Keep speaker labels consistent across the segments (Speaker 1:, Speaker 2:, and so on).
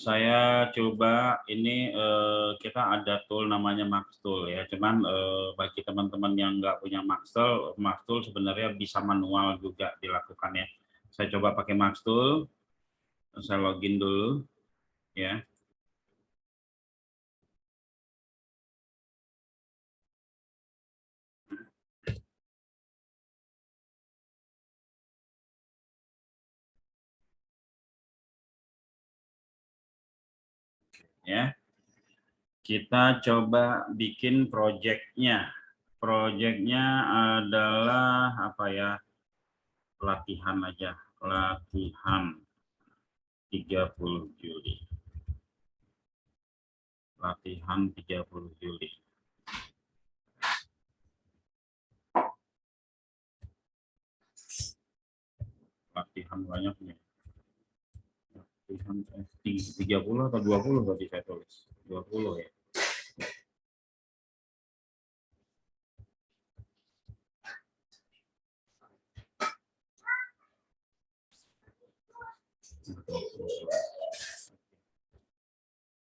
Speaker 1: Saya coba ini kita ada tool namanya Maxtool ya. Cuman bagi teman-teman yang nggak punya Maxtool sebenarnya bisa manual juga dilakukan ya. Saya coba pakai Maxtool, saya login dulu ya. Ya, kita coba bikin project-nya. Project-nya adalah apa ya? Latihan aja, latihan 30 Juli. Latihan 30 Juli. Latihan banyak nih. Latihan 30 atau 20 tadi saya tulis. 20 ya.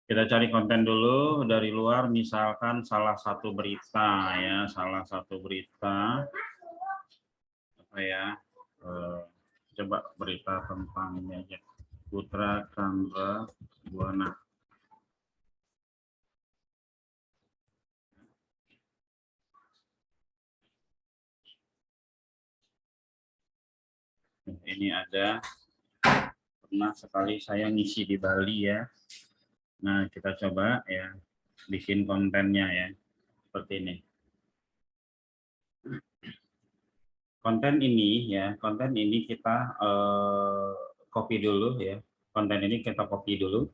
Speaker 1: Kita cari konten dulu dari luar, misalkan salah satu berita ya, salah satu berita apa ya? Coba berita tentang ini aja. Putra Chandra Buana. Ini ada, pernah sekali saya ngisi di Bali ya. Nah, kita coba ya bikin kontennya ya. Seperti ini. Konten ini ya, konten ini kita copy dulu ya. Konten ini kita copy dulu.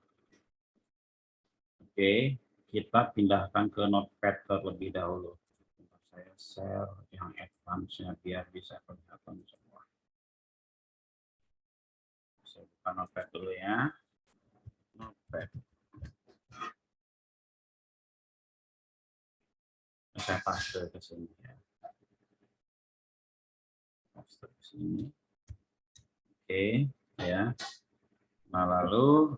Speaker 1: Oke, kita pindahkan ke Notepad terlebih dahulu. Saya share yang advance-nya biar bisa kelihatan semua. Saya buka Notepad dulu ya. Notepad. Saya paste ke sini ya. Paste ke sini. Oke, ya. Nah, lalu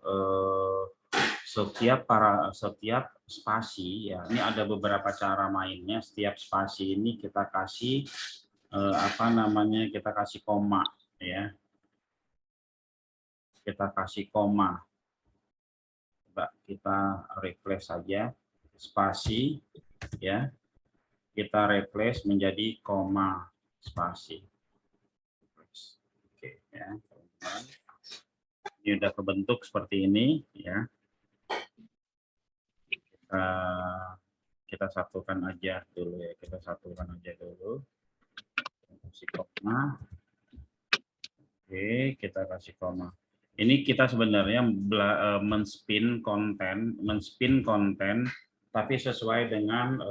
Speaker 1: setiap spasi ya, ini ada beberapa cara mainnya. Setiap spasi ini kita kasih apa namanya? Kita kasih koma ya. Kita kasih koma. Coba kita replace saja spasi ya. Kita replace menjadi koma spasi. Oke ya, teman-teman. Ini udah kebentuk seperti ini ya. Kita satukan aja dulu ya, kita satukan aja dulu. Kasih koma. Oke, kita kasih koma. Ini kita sebenarnya men-spin konten, tapi sesuai dengan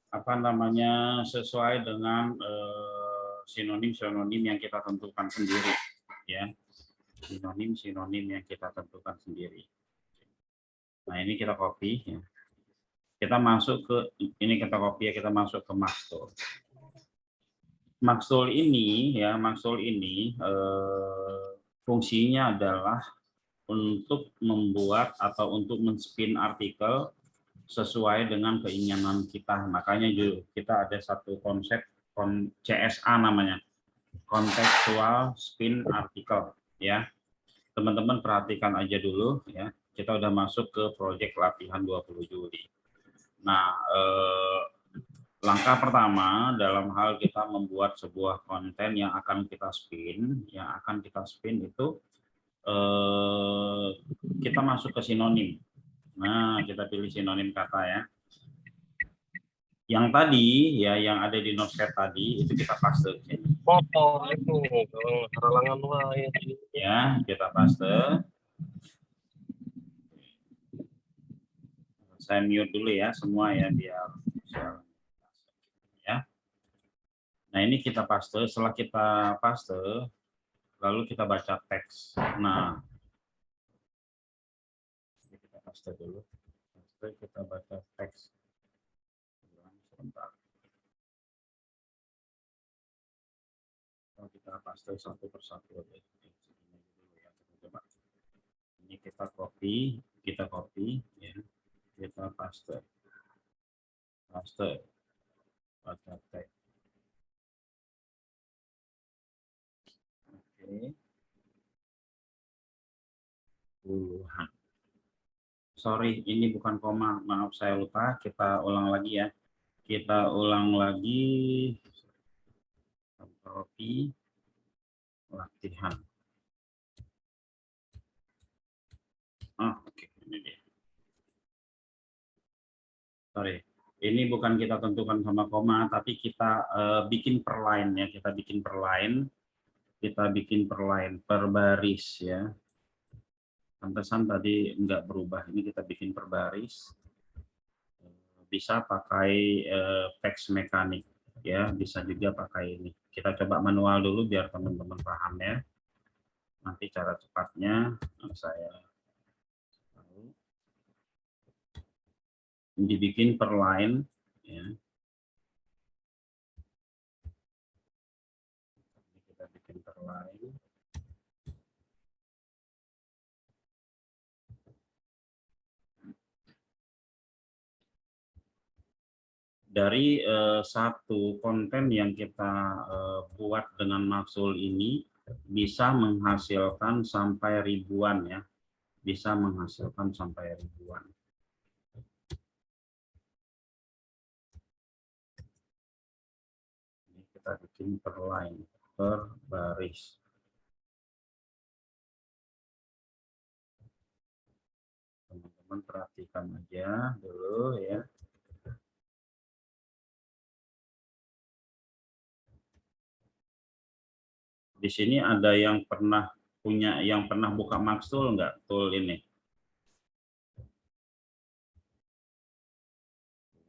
Speaker 1: apa namanya, sesuai dengan sinonim-sinonim yang kita tentukan sendiri, ya. Sinonim-sinonim yang kita tentukan sendiri. Nah, ini kita copy. Ya. Kita masuk ke ini, kita copy ya, kita masuk ke Maxtool. Maxtool ini ya, Maxtool ini fungsinya adalah untuk membuat atau untuk men-spin artikel sesuai dengan keinginan kita. Makanya juga kita ada satu konsep CSA namanya, contextual spin article ya. Teman-teman perhatikan aja dulu ya. Kita udah masuk ke proyek latihan 20 Juli. Nah, langkah pertama dalam hal kita membuat sebuah konten yang akan kita spin, itu kita masuk ke sinonim. Nah, kita pilih sinonim kata ya. Yang tadi ya, yang ada di notepad tadi itu kita paste di sini.
Speaker 2: Itu halangan lain.
Speaker 1: Ya, kita paste. Saya mute dulu ya semua ya biar bisa ya. Nah, ini kita paste. Setelah kita paste, lalu kita baca teks. Nah, kita paste dulu. Kita baca teks. Sebentar. Kita paste satu persatu. Coba. Ini kita copy ya. Kita paste pada tag. Oke. Puluhan. Sorry, ini bukan koma. Maaf saya lupa. Kita ulang lagi ya. Kita ulang lagi. Copy latihan. Oke, ini dia. Sorry, ini bukan kita tentukan sama koma, tapi kita bikin per line ya. Kita bikin per line, per baris ya. Pantesan tadi enggak berubah. Ini kita bikin per baris. Bisa pakai text mekanik ya, bisa juga pakai ini. Kita coba manual dulu biar teman-teman paham ya. Nanti cara cepatnya saya tahu. Dibikin per line ya. Kita bikin per line. Dari satu konten yang kita buat dengan Maxul ini bisa menghasilkan sampai ribuan ya, bisa menghasilkan sampai ribuan. Ini kita bikin per line, per baris. Teman-teman perhatikan aja dulu ya. Di sini ada yang pernah buka Maxul nggak tool ini?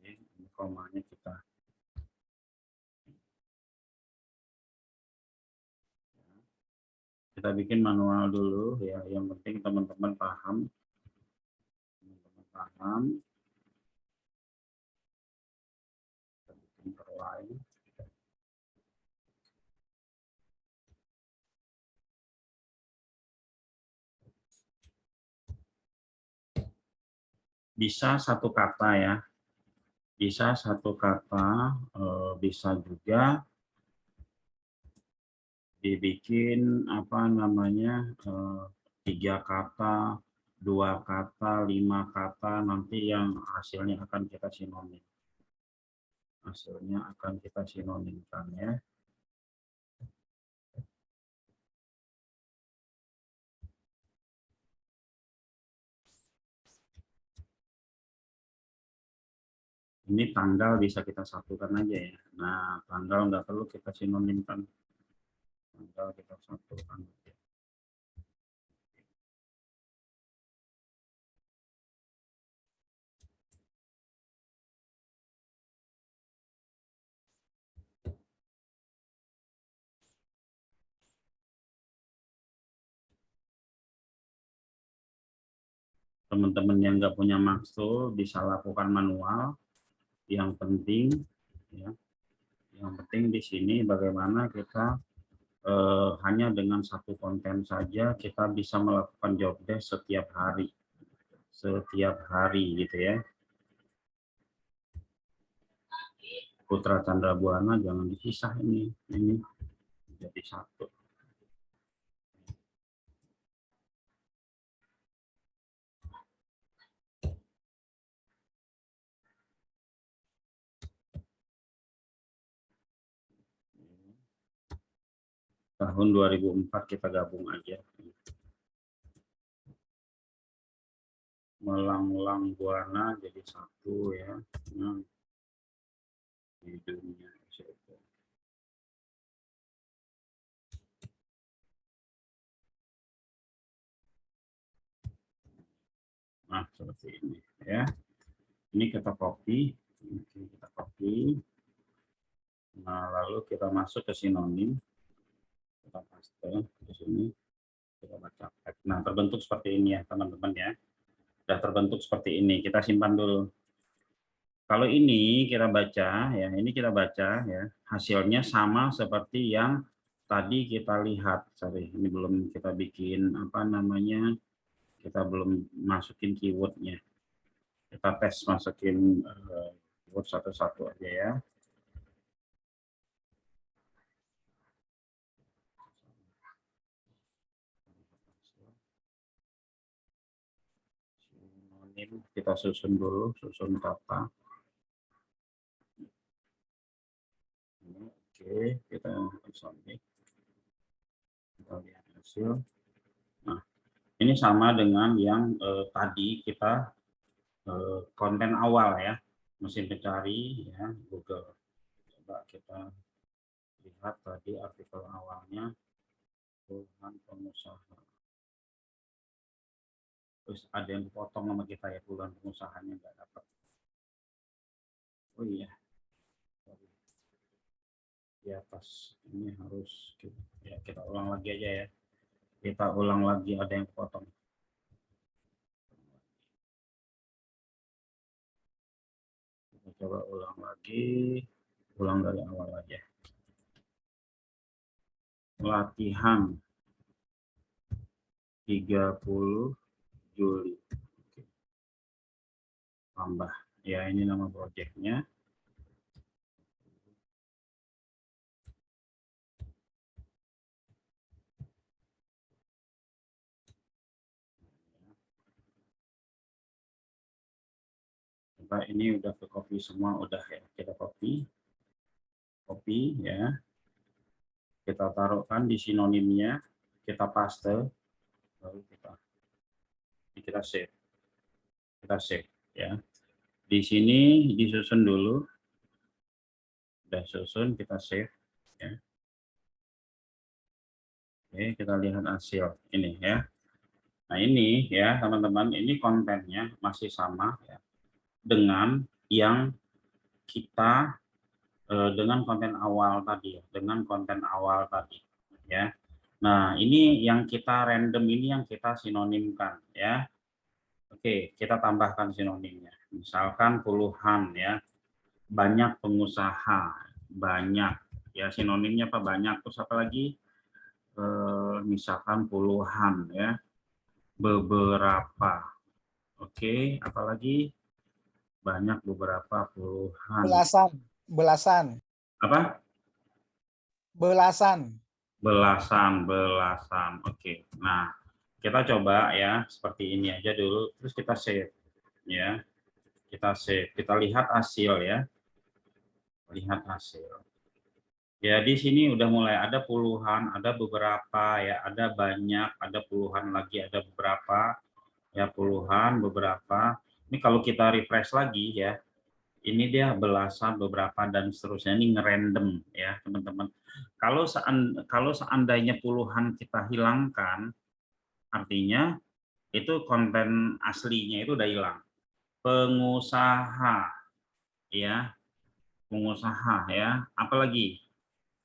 Speaker 1: Ini komanya kita bikin manual dulu ya. Yang penting teman-teman paham. Kita bikin per line. Bisa satu kata ya, bisa satu kata, bisa juga dibikin apa namanya 3 kata, 2 kata, 5 kata, nanti yang hasilnya akan kita sinonim. Hasilnya akan kita sinonimkan ya. Ini tanggal bisa kita satukan aja ya. Nah, tanggal nggak perlu kita sinonimkan. Tanggal kita satukan. Teman-teman yang nggak punya Maxul bisa lakukan manual. Yang penting ya, yang penting di sini bagaimana kita hanya dengan satu konten saja kita bisa melakukan job desk setiap hari gitu ya. Putra Chandra Buana jangan dipisah ini jadi satu. Tahun 2004 kita gabung aja. Melanglang Buana jadi satu ya. Nah, di dunia nah seperti ini ya. Ini kita copy, nah lalu kita masuk ke sinonim, kita paste di sini, kita baca. Nah terbentuk seperti ini ya teman-teman ya. Sudah terbentuk seperti ini, kita simpan dulu. Kalau ini kita baca ya, hasilnya sama seperti yang tadi kita lihat. Sorry, ini belum kita bikin apa namanya Kita belum masukin keywordnya. Kita tes masukin keyword satu-satu aja ya. Sinonim kita susun dulu, susun kata. Oke, kita submit. Kita lihat hasil. Nah, ini sama dengan yang tadi kita konten awal ya, mesin pencari ya Google. Coba kita lihat tadi artikel awalnya puluhan pengusaha. Terus ada yang dipotong sama kita ya, puluhan pengusahanya nggak dapat. Oh iya, di atas ini harus ya, kita ulang lagi aja ya. Kita ulang lagi, ada yang potong. Kita coba ulang lagi, ulang dari awal aja. Latihan 30 Juli. Tambah ya, ini nama projectnya. Coba ini udah ke copy semua, udah ya, kita copy ya, kita taruhkan di sinonimnya, kita paste, lalu kita save ya. Di sini disusun dulu, udah susun, kita save ya. Oke, kita lihat hasil ini ya. Nah ini ya teman-teman, ini kontennya masih sama ya dengan yang kita dengan konten awal tadi ya, dengan konten awal tadi ya. Nah ini yang kita random, ini yang kita sinonimkan ya. Oke, kita tambahkan sinonimnya, misalkan puluhan ya, banyak pengusaha, banyak ya, sinonimnya apa, banyak, terus apa lagi, misalkan puluhan ya, beberapa. Oke, apalagi, banyak, beberapa, puluhan,
Speaker 3: belasan
Speaker 1: apa,
Speaker 3: belasan.
Speaker 1: Oke, nah kita coba ya seperti ini aja dulu, terus kita save ya, kita lihat hasil ya, lihat hasil ya. Di sini udah mulai ada puluhan, ada beberapa ya, ada banyak, ada puluhan lagi, ada beberapa ya, puluhan, beberapa. Ini kalau kita refresh lagi ya, ini dia belasan, beberapa, dan seterusnya. Ini ngerandom ya teman-teman. Kalau seandainya puluhan kita hilangkan, artinya itu konten aslinya itu udah hilang. Pengusaha ya, pengusaha ya, apalagi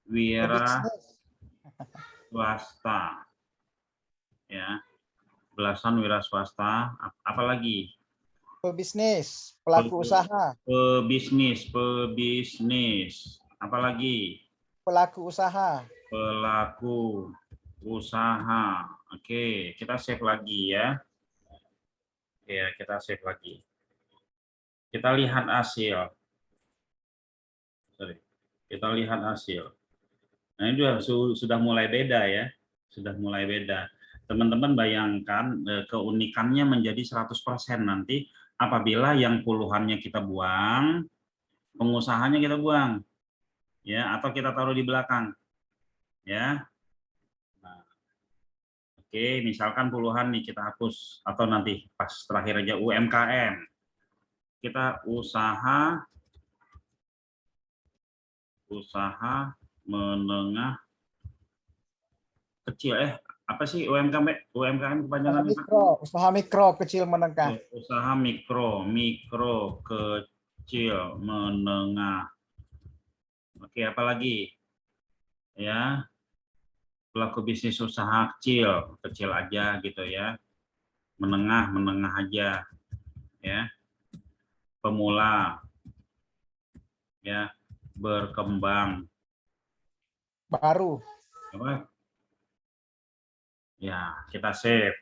Speaker 1: wira swasta ya, belasan wira swasta, apalagi
Speaker 3: Pebisnis, pelaku usaha,
Speaker 1: pebisnis, apalagi
Speaker 3: pelaku usaha.
Speaker 1: pelaku usaha. Oke, kita save lagi ya. Ya, kita save lagi. Kita lihat hasil. Sorry. Kita lihat hasil. Nah, ini sudah mulai beda ya. Sudah mulai beda. Teman-teman bayangkan keunikannya menjadi 100% nanti apabila yang puluhannya kita buang, pengusahanya kita buang. Ya, atau kita taruh di belakang. Ya. Nah, oke, misalkan puluhan nih kita hapus, atau nanti pas terakhir aja UMKM. Kita usaha menengah kecil, apa sih UMKM kepanjangan
Speaker 3: usaha mikro kecil menengah.
Speaker 1: Usaha mikro kecil menengah. Oke, apalagi ya, pelaku bisnis usaha kecil aja gitu ya, menengah aja ya, pemula ya, berkembang,
Speaker 3: baru
Speaker 1: apa ya, kita save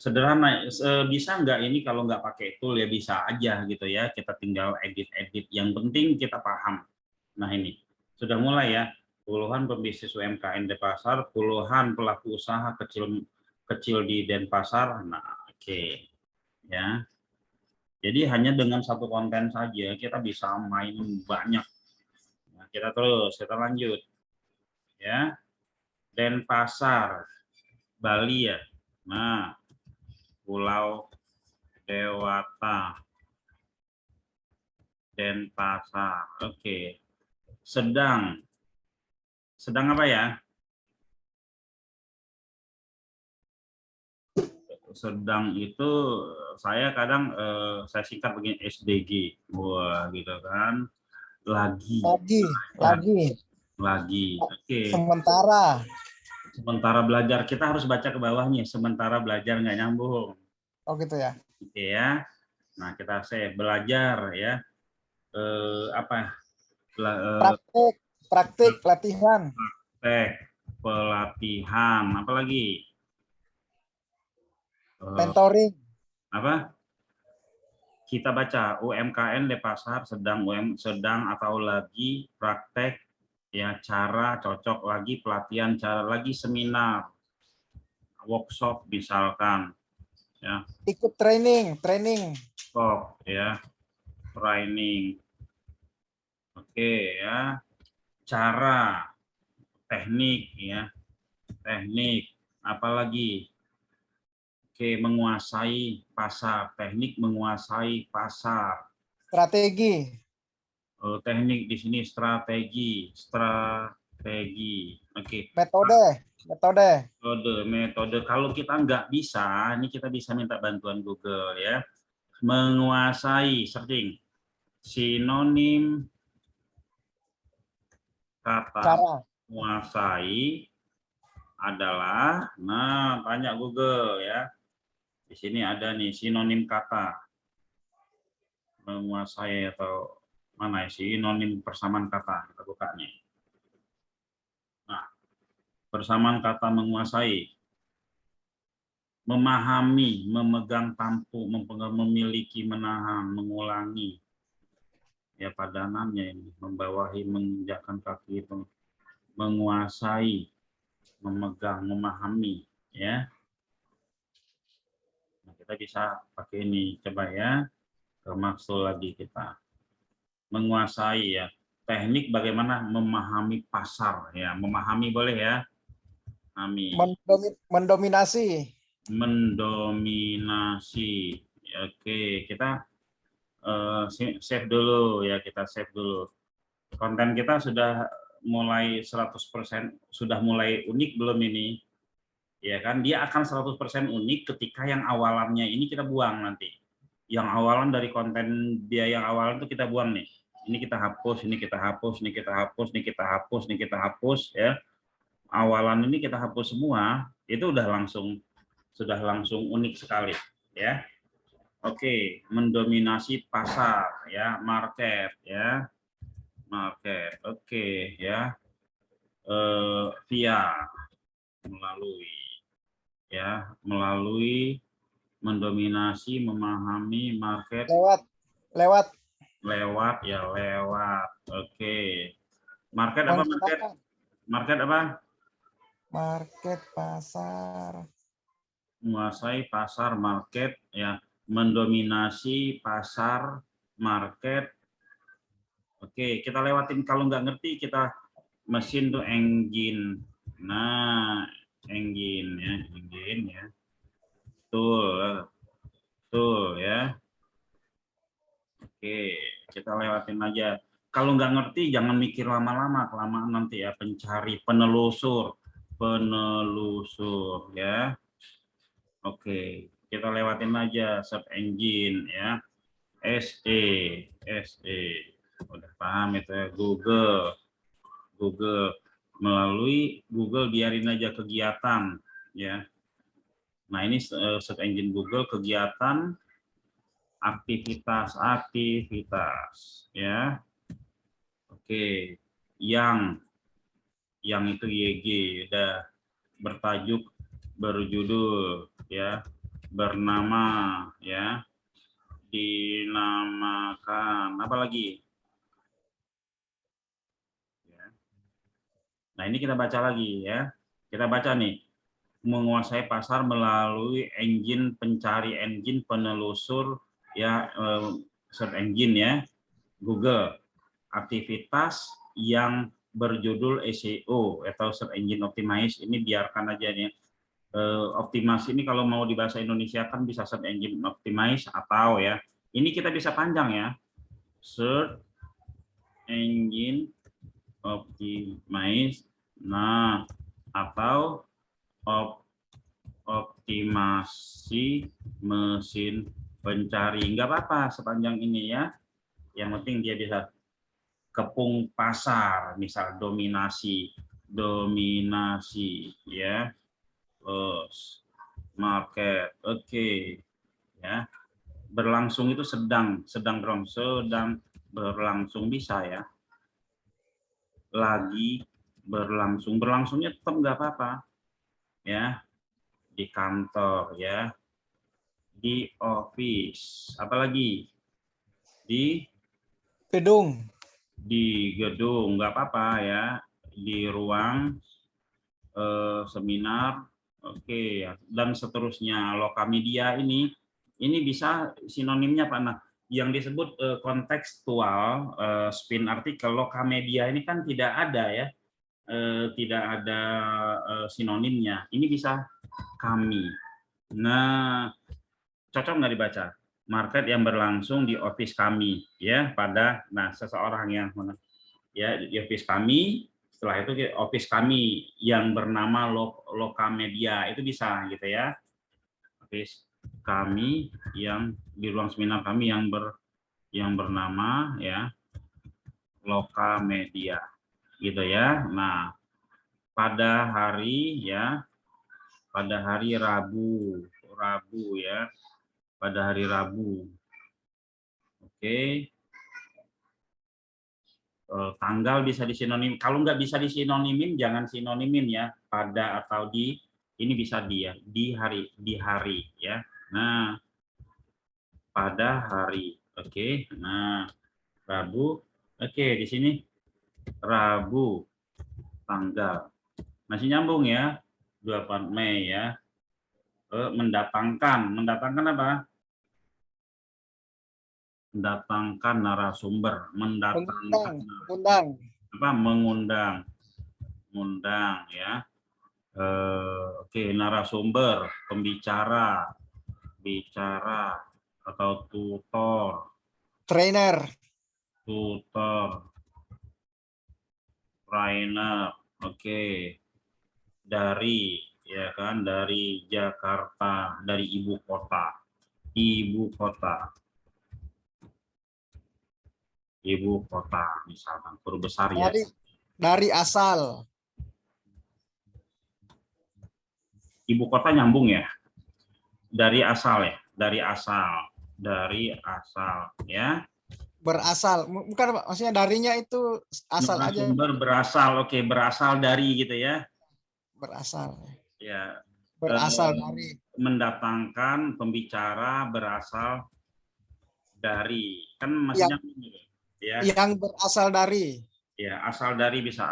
Speaker 1: Sederhana, bisa nggak ini kalau nggak pakai tool ya bisa aja gitu ya, kita tinggal edit-edit, yang penting kita paham. Nah ini, sudah mulai ya, puluhan pebisnis UMKM di pasar, puluhan pelaku usaha kecil di Denpasar, nah oke. Ya, jadi hanya dengan satu konten saja kita bisa main banyak. Nah, kita lanjut. Ya, Denpasar, Bali ya. Nah, Pulau Dewata, Denpasar. Oke. Sedang apa ya? Sedang itu saya kadang saya singkat begini SDG. Wah, gitu kan. Lagi. Oke. Sementara belajar, kita harus baca ke bawahnya. Sementara belajar nggak nyambung.
Speaker 3: Oh gitu ya.
Speaker 1: Oke ya. Nah, kita save belajar ya. Apa?
Speaker 3: Praktik pelatihan.
Speaker 1: Pelatihan, apa lagi?
Speaker 3: Mentoring.
Speaker 1: Apa? Kita baca UMKM di pasar sedang atau lagi praktek ya, cara cocok lagi pelatihan, cara lagi seminar, workshop misalkan ya.
Speaker 3: Ikut training.
Speaker 1: Oh ya, training. Oke ya. Cara, teknik ya. Teknik, apalagi? Oke, menguasai pasar, teknik menguasai pasar.
Speaker 3: Strategi.
Speaker 1: Teknik di sini strategi. Oke. Metode. Kalau kita nggak bisa, ini kita bisa minta bantuan Google ya. Menguasai, searching. Sinonim kata menguasai adalah, nah tanya Google ya. Di sini ada nih sinonim kata menguasai atau mana ya, sinonim persamaan kata, kita buka nih. Nah, persamaan kata menguasai, memahami, memegang, tampu, memiliki, menahan, mengulangi. Ya padanannya ini, membawahi, menginjakkan kaki itu, menguasai, memegang, memahami, ya. Nah, kita bisa pakai ini, coba ya, maksud lagi kita menguasai ya, teknik bagaimana memahami pasar ya, memahami boleh ya,
Speaker 3: mendominasi.
Speaker 1: Oke, kita save dulu ya, kita save dulu. Konten kita sudah mulai 100%, sudah mulai unik belum ini? Ya kan, dia akan 100% unik ketika yang awalannya ini kita buang nanti. Yang awalan dari konten dia yang awalan itu kita buang nih. Ini kita hapus, ini kita hapus, ini kita hapus, ini kita hapus, ini kita hapus ya. Awalan ini kita hapus semua, itu sudah langsung unik sekali ya. Oke, mendominasi pasar ya, market ya. Market. Oke ya. Via melalui mendominasi, memahami market
Speaker 3: lewat.
Speaker 1: Oke. Market apa? Market apa?
Speaker 3: Market pasar.
Speaker 1: Menguasai pasar, market ya, mendominasi pasar, market. Oke, kita lewatin, kalau nggak ngerti kita mesin tuh engine. Nah, engine ya. Betul ya. Oke, kita lewatin aja. Kalau nggak ngerti jangan mikir lama-lama, kelamaan nanti ya. Pencari, penelusur ya. Oke, kita lewatin aja search engine ya. SE. Udah paham itu ya, Google. Melalui Google biarin aja kegiatan ya. Nah, ini search engine Google, kegiatan, aktivitas ya. Oke, yang itu YG udah berjudul ya, bernama, ya, dinamakan, apa lagi? Ya. Nah, ini kita baca lagi ya. Kita baca nih, menguasai pasar melalui engine penelusur, ya, search engine ya, Google. Aktivitas yang berjudul SEO atau search engine optimize ini biarkan aja nih. Optimasi ini kalau mau di bahasa Indonesia kan bisa search engine optimize atau ya, ini kita bisa panjang ya, search engine optimize, nah, atau optimasi mesin pencari, nggak apa-apa sepanjang ini ya, yang penting dia bisa kepung pasar, misal dominasi ya, market, oke, ya, berlangsung itu sedang berlangsung bisa ya, lagi berlangsungnya tetap nggak apa-apa ya, di kantor ya, di office, apalagi di
Speaker 3: Gedung.
Speaker 1: gedung nggak apa-apa ya, di ruang seminar, oke, dan seterusnya. Lokamedia ini bisa sinonimnya Pak. Nah, yang disebut kontekstual spin artikel, lokamedia ini kan tidak ada ya, tidak ada sinonimnya. Ini bisa kami. Nah, cocok nggak dibaca? Market yang berlangsung di office kami ya, pada, nah, seseorang yang ya di office kami, setelah itu office kami yang bernama Lokamedia, itu bisa gitu ya, office kami yang di ruang seminar kami yang bernama ya Lokamedia gitu ya. Nah, pada hari Rabu ya, pada hari Rabu, oke. Tanggal bisa disinonim, kalau nggak bisa disinonimin jangan sinonimin ya, pada atau di, ini bisa dia di hari ya. Nah, pada hari, oke. Nah, Rabu, oke, di sini Rabu tanggal masih nyambung ya, 24 Mei ya. Mendatangkan apa? Mendatangkan narasumber,
Speaker 3: Undang.
Speaker 1: apa, mengundang ya. Oke, narasumber, pembicara, bicara atau tutor,
Speaker 3: Trainer.
Speaker 1: trainer, oke, dari, ya kan, dari Jakarta, dari ibu kota misalkan, huruf besar ya.
Speaker 3: Dari asal.
Speaker 1: Ibu kota nyambung ya, dari asal ya.
Speaker 3: Berasal. Bukan, maksudnya darinya itu asal aja.
Speaker 1: Narasumber berasal, oke, berasal dari gitu ya.
Speaker 3: Berasal.
Speaker 1: Ya,
Speaker 3: Berasal dari.
Speaker 1: mendatangkan pembicara berasal dari, kan masih nyambung ya.
Speaker 3: Yang berasal dari.
Speaker 1: Ya, asal dari bisa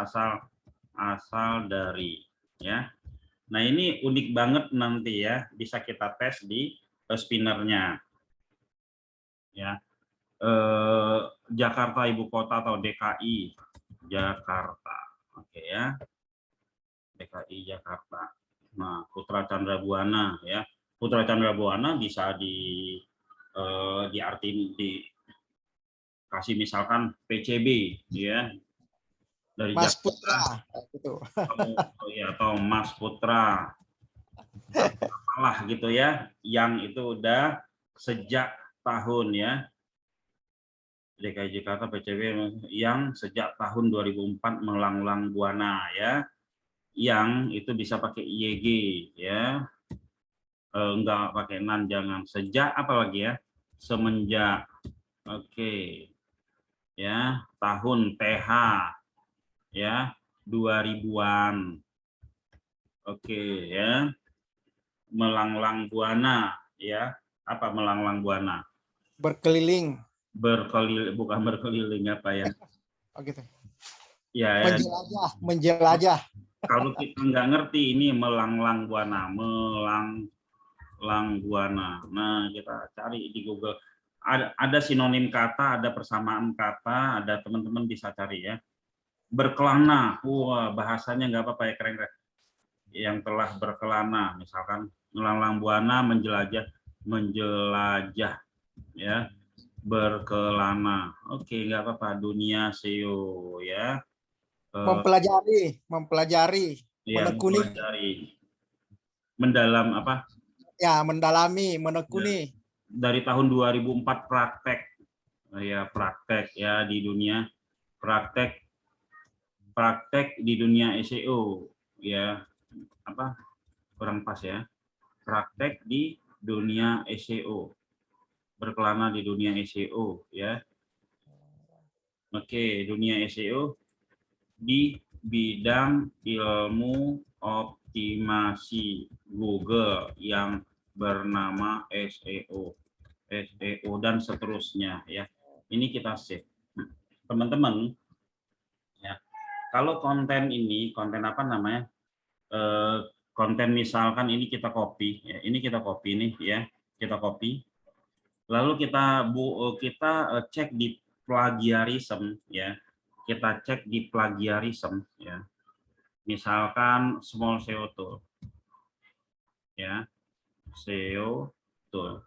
Speaker 1: asal dari ya. Nah, ini unik banget nanti ya, bisa kita tes di spinnernya ya. Jakarta ibu kota atau DKI Jakarta, oke ya, DKI Jakarta. Nah, Putra Chandra Buana ya, Putra Chandra Buana bisa diartiin, dikasih misalkan PCB ya, dari
Speaker 3: Mas
Speaker 1: Jakarta,
Speaker 3: Putra. Gitu.
Speaker 1: atau Mas Putra, apalah gitu ya, yang itu udah sejak tahun ya, DKI Jakarta PCB yang sejak tahun 2004 melanglang buana ya, yang itu bisa pakai IEG ya, enggak pakai nan, jangan, sejak apalagi ya, semenjak, oke ya, tahun TH ya, 2000-an, oke ya, melanglang buana ya. Apa melanglang buana?
Speaker 3: Berkeliling.
Speaker 1: Berkeliling, bukan berkeliling apa ya?
Speaker 3: Oh gitu.
Speaker 1: Ya,
Speaker 3: Menjelajah, menjelajah.
Speaker 1: kalau kita nggak ngerti ini melanglang buana, melanglang buana. Nah, kita cari di Google. Ada sinonim kata, ada persamaan kata, ada teman-teman bisa cari ya. Berkelana, wah bahasanya nggak apa-apa ya, keren-keren. Yang telah berkelana, misalkan melanglang buana, menjelajah, ya, berkelana. Oke, nggak apa-apa. Dunia SEO ya.
Speaker 3: Mempelajari,
Speaker 1: Ya,
Speaker 3: menekuni.
Speaker 1: mempelajari. Mendalam apa?
Speaker 3: Ya, mendalami, menekuni.
Speaker 1: Dari tahun 2004 praktek. Ya, praktek ya di dunia praktek di dunia SEO ya. Apa? Kurang pas ya. Praktek di dunia SEO. Berkelana di dunia SEO ya. Oke, dunia SEO di bidang ilmu optimasi Google yang bernama SEO dan seterusnya ya. Ini kita save. Teman-teman ya. Kalau konten ini, konten apa namanya? Konten misalkan ini kita copy ya. Ini kita copy nih ya. Kita copy. Lalu kita cek di plagiarism ya. Kita cek di plagiarism ya. Misalkan small SEO tool ya, SEO tool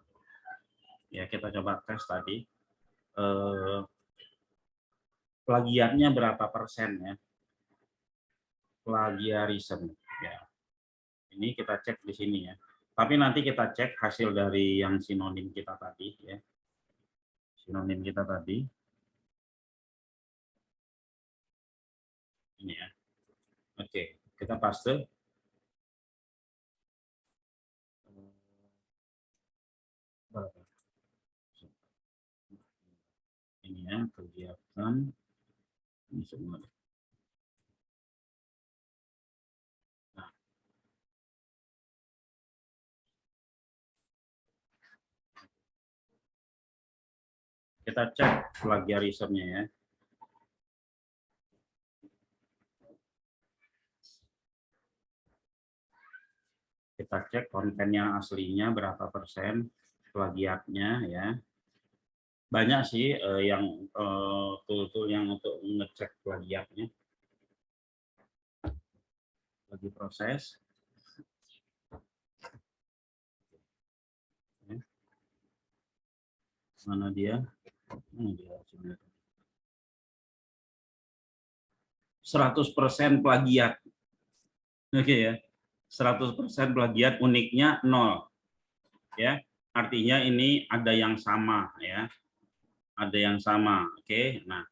Speaker 1: ya, kita coba tes tadi plagiatnya berapa persen ya, plagiarism ya. Ini kita cek di sini ya, tapi nanti kita cek hasil dari yang sinonim kita tadi ya, sinonim kita tadi ini ya. Oke, kita paste. Ini ya, kegiatan ini semua. Nah, kita cek plagiarismnya ya. Kita cek kontennya aslinya berapa persen plagiatnya ya. Banyak sih yang tool-tool yang untuk ngecek plagiatnya. Lagi proses. Mana dia? Dia 100% plagiat. Oke ya. 100% plagiat, uniknya 0. Ya. Artinya ini ada yang sama ya. Ada yang sama. Oke. Nah,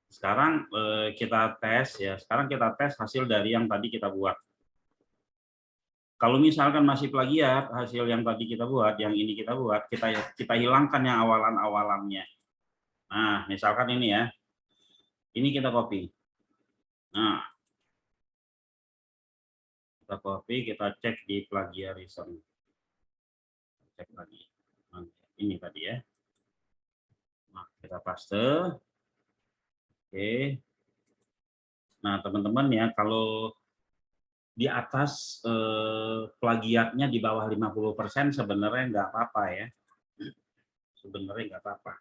Speaker 1: sekarang kita tes ya. Sekarang kita tes hasil dari yang tadi kita buat. Kalau misalkan masih plagiat hasil yang tadi kita buat, yang ini kita buat, kita hilangkan yang awalan-awalannya. Nah, misalkan ini ya. Ini kita copy. Nah, kita copy, kita cek di plagiarism. Cek lagi. Nah, ini tadi ya. Nah, kita paste. Oke. Nah, teman-teman ya, kalau di atas plagiatnya di bawah 50% sebenarnya nggak apa-apa ya. Sebenarnya nggak apa-apa.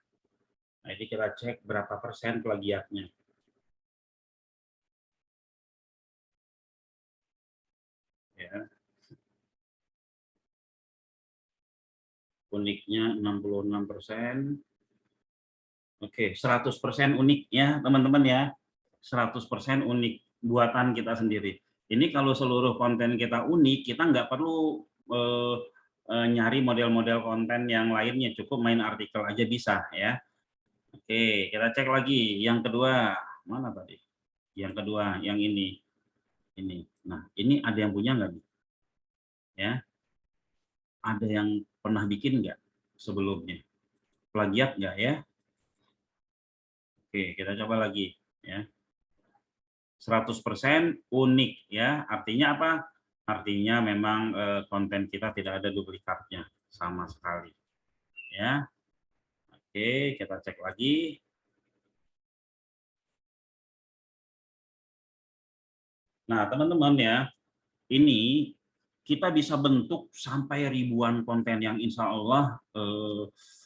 Speaker 1: Nah, ini kita cek berapa persen plagiatnya. Ya. Uniknya 66%. Oke, 100% unik ya, teman-teman ya. 100% unik buatan kita sendiri. Ini kalau seluruh konten kita unik, kita nggak perlu nyari model-model konten yang lainnya, cukup main artikel aja bisa ya. Oke, kita cek lagi yang kedua. Mana tadi? Yang kedua, yang ini. Ini. Nah, ini ada yang punya nggak? Ya. Ada yang pernah bikin nggak sebelumnya? Plagiat nggak ya? Oke, kita coba lagi ya. 100% unik ya. Artinya apa? Artinya memang konten kita tidak ada duplikatnya. sama sekali. Ya. Oke, kita cek lagi. Nah, teman-teman ya, ini kita bisa bentuk sampai ribuan konten yang insya Allah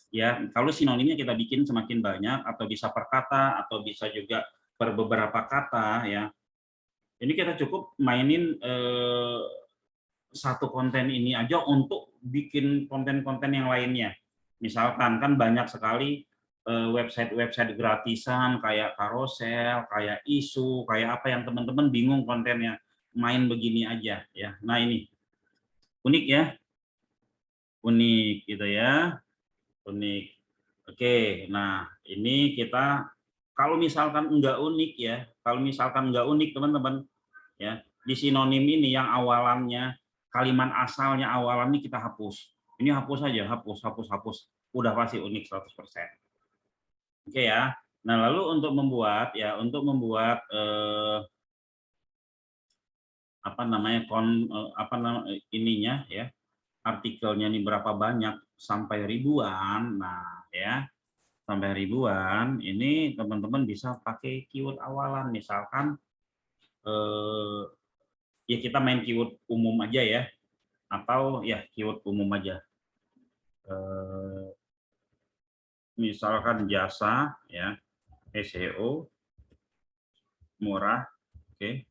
Speaker 1: ya kalau sinonimnya kita bikin semakin banyak atau bisa per kata atau bisa juga per beberapa kata ya. Ini kita cukup mainin satu konten ini aja untuk bikin konten-konten yang lainnya. Misalkan kan banyak sekali website-website gratisan kayak Carousel, kayak Isu, kayak apa yang teman-teman bingung kontennya, main begini aja ya. Nah ini unik ya, unik gitu ya, unik. Oke, nah ini kita kalau misalkan enggak unik ya, kalau misalkan enggak unik teman-teman ya, di sinonim ini yang awalannya kalimat asalnya awalan ini kita hapus. Ini hapus aja, hapus, udah pasti unik 100%. Oke ya. Nah, lalu untuk membuat apa namanya ininya ya, artikelnya ini berapa banyak sampai ribuan. Nah, ya. Sampai ribuan, ini teman-teman bisa pakai keyword awalan misalkan ya kita main keyword umum aja ya, atau ya keyword umum aja. Misalkan jasa ya, SEO murah, oke,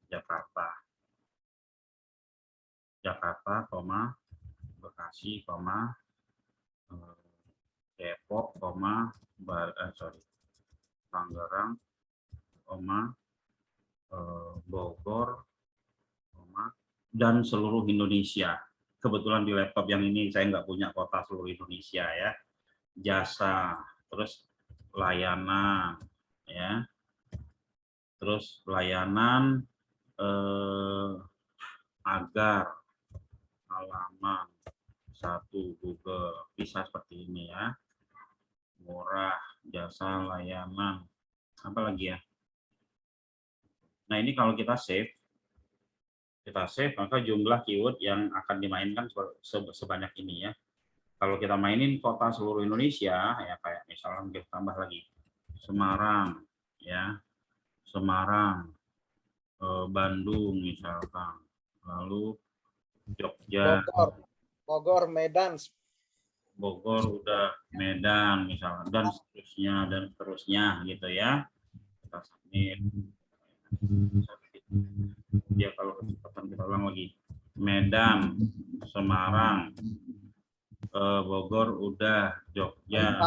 Speaker 1: Jakarta, Bekasi, Depok, Tangerang, Bogor, dan seluruh Indonesia. Kebetulan di laptop yang ini saya nggak punya kota seluruh Indonesia ya. Jasa, terus layanan, ya, terus layanan agar halaman 1 Google bisa seperti ini ya, murah, jasa, layanan, apa lagi ya. Nah ini kalau kita save maka jumlah keyword yang akan dimainkan sebanyak ini ya. Kalau kita mainin kota seluruh Indonesia ya, kayak misalnya kita tambah lagi Semarang ya, Semarang, Bandung misalkan, lalu Jogja,
Speaker 3: Bogor, Medan,
Speaker 1: Bogor udah, Medan misalkan, dan seterusnya gitu ya. Kita submit. Ya kalau kecepatan kita ulang lagi, Medan, Semarang, Bogor udah, Jogja,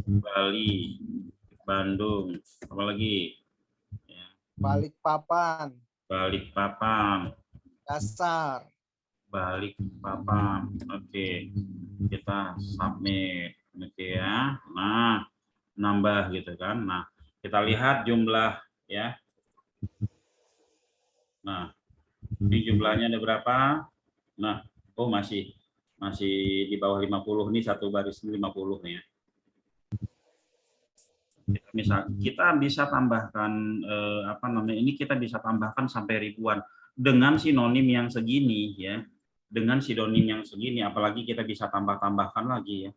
Speaker 1: Bali, Bandung, apa lagi? Ya.
Speaker 3: Balikpapan, Dasar,
Speaker 1: Balikpapan. Oke, kita submit, oke ya. Nah, nambah gitu kan. Nah, kita lihat jumlah ya. Nah, ini jumlahnya ada berapa? Nah, oh masih di bawah 50 nih, satu baris 50 nih ya. Kita bisa tambahkan apa namanya, ini kita bisa tambahkan sampai ribuan dengan sinonim yang segini ya, dengan sinonim yang segini, apalagi kita bisa tambahkan lagi ya,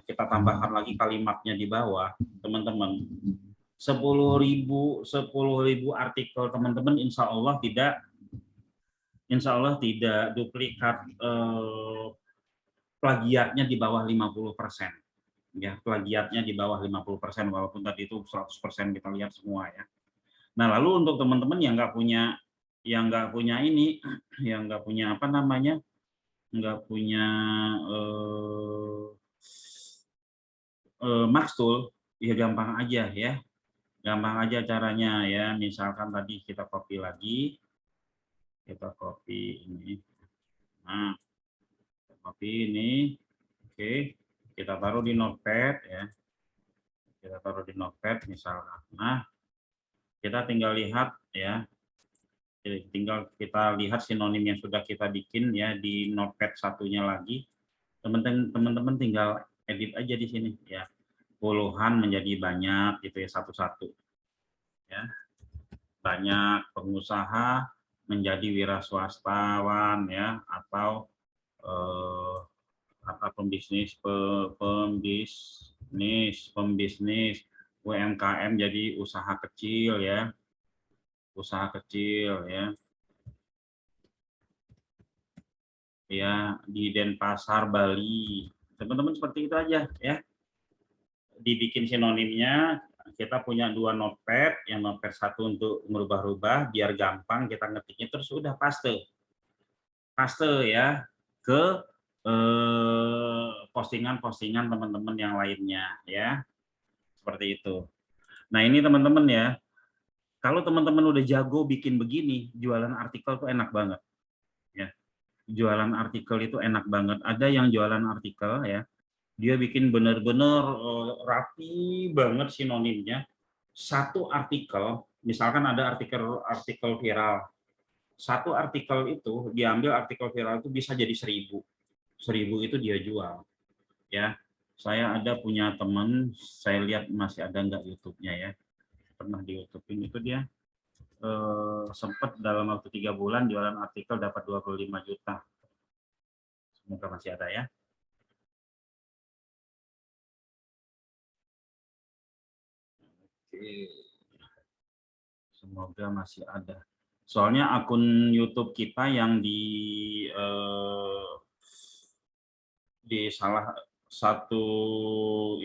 Speaker 1: kita tambahkan lagi kalimatnya di bawah teman-teman. 10.000 artikel teman-teman, insya Allah tidak duplikat, plagiatnya di bawah 50%. Ya, plagiatnya di bawah 50%, walaupun tadi itu 100% kita lihat semua ya. Nah, lalu untuk teman-teman yang nggak punya ini, yang nggak punya apa namanya, nggak punya Maxtool, ya gampang aja ya, gampang aja caranya ya. Misalkan tadi kita copy lagi, kita copy ini, nah copy ini, oke, kita taruh di notepad ya. Kita taruh di notepad misalkan. Nah, kita tinggal lihat ya. Tinggal kita lihat sinonim yang sudah kita bikin ya di notepad satunya lagi. Teman-teman tinggal edit aja di sini ya. Puluhan menjadi banyak gitu ya, satu-satu. Ya. Banyak pengusaha menjadi wira swastawan ya, atau apa pembisnis UMKM, jadi usaha kecil ya, usaha kecil ya. Ya, di Denpasar, Bali. Teman-teman seperti itu aja ya. Dibikin sinonimnya, kita punya 2 notepad, yang notepad 1 untuk merubah-rubah biar gampang kita ngetiknya, terus udah paste ya ke postingan-postingan teman-teman yang lainnya ya. Seperti itu. Nah, ini teman-teman ya, kalau teman-teman udah jago bikin begini, jualan artikel tuh enak banget ya. Jualan artikel itu enak banget. Ada yang jualan artikel ya, dia bikin bener-bener rapi banget sinonimnya. Satu artikel, misalkan ada artikel viral, satu artikel itu diambil, artikel viral itu bisa jadi 1000 itu dia jual ya. Saya ada punya teman, saya lihat masih ada nggak YouTube-nya ya, pernah di YouTube-in itu dia sempat dalam waktu 3 bulan jualan artikel dapat 25 juta. Semoga masih ada ya. Oke. Semoga masih ada. Soalnya akun YouTube kita yang di salah satu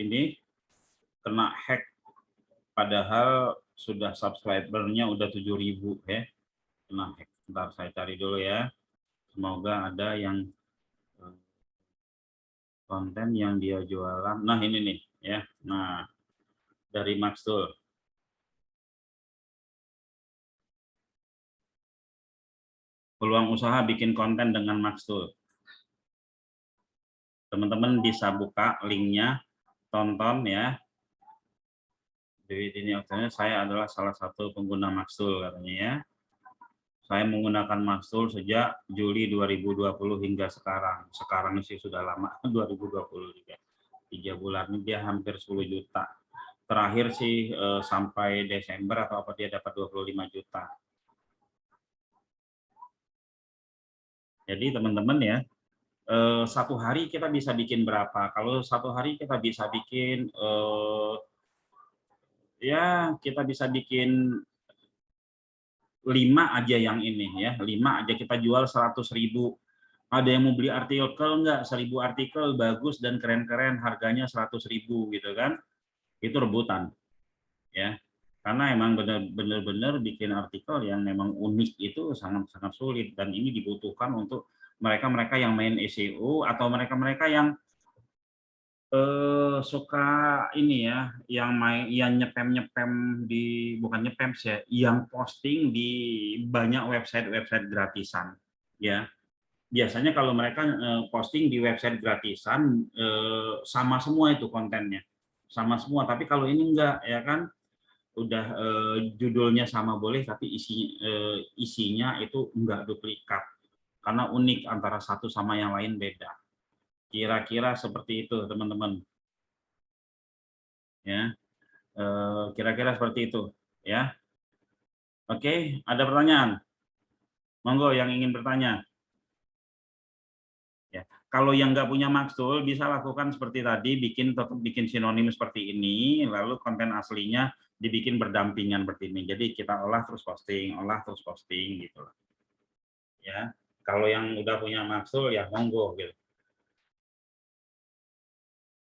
Speaker 1: ini kena hack, padahal sudah subscribernya udah 7.000 ya. Kena hack. Bentar saya cari dulu ya. Semoga ada yang konten yang dia jualan. Nah, ini nih ya. Nah, dari Maxtool. Peluang usaha bikin konten dengan Maxtool. Teman-teman bisa buka linknya, tonton ya. Jadi ini akhirnya saya adalah salah satu pengguna Maxtool katanya ya. Saya menggunakan Maxtool sejak Juli 2020 hingga sekarang. Sekarang sih sudah lama, 2020 juga. 3 bulan ini dia hampir 10 juta. Terakhir sih sampai Desember atau apa dia dapat 25 juta. Jadi teman-teman ya, satu hari kita bisa bikin berapa? Kalau satu hari kita bisa bikin ya kita bisa bikin 5 aja yang ini ya, 5 aja kita jual 100.000. Ada yang mau beli artikel enggak? 1000 artikel bagus dan keren-keren, harganya 100.000 gitu kan? Itu rebutan ya. Karena emang benar-benar bikin artikel yang memang unik itu sangat-sangat sulit, dan ini dibutuhkan untuk mereka-mereka yang main SEO atau mereka-mereka yang suka ini ya, yang nyepam di, bukan nyepam sih ya, yang posting di banyak website gratisan ya. Biasanya kalau mereka posting di website gratisan sama semua itu kontennya, sama semua. Tapi kalau ini enggak ya kan, udah judulnya sama boleh, tapi isinya itu enggak duplikat karena unik antara satu sama yang lain, beda. Kira-kira seperti itu teman-teman ya. Kira-kira seperti itu ya. Oke, ada pertanyaan? Monggo yang ingin bertanya. Ya, kalau yang nggak punya Maxtool bisa lakukan seperti tadi, bikin sinonim seperti ini, lalu konten aslinya dibikin berdampingan seperti ini. Jadi kita olah terus posting gitu. Ya, kalau yang udah punya Maxtool ya monggo gitu.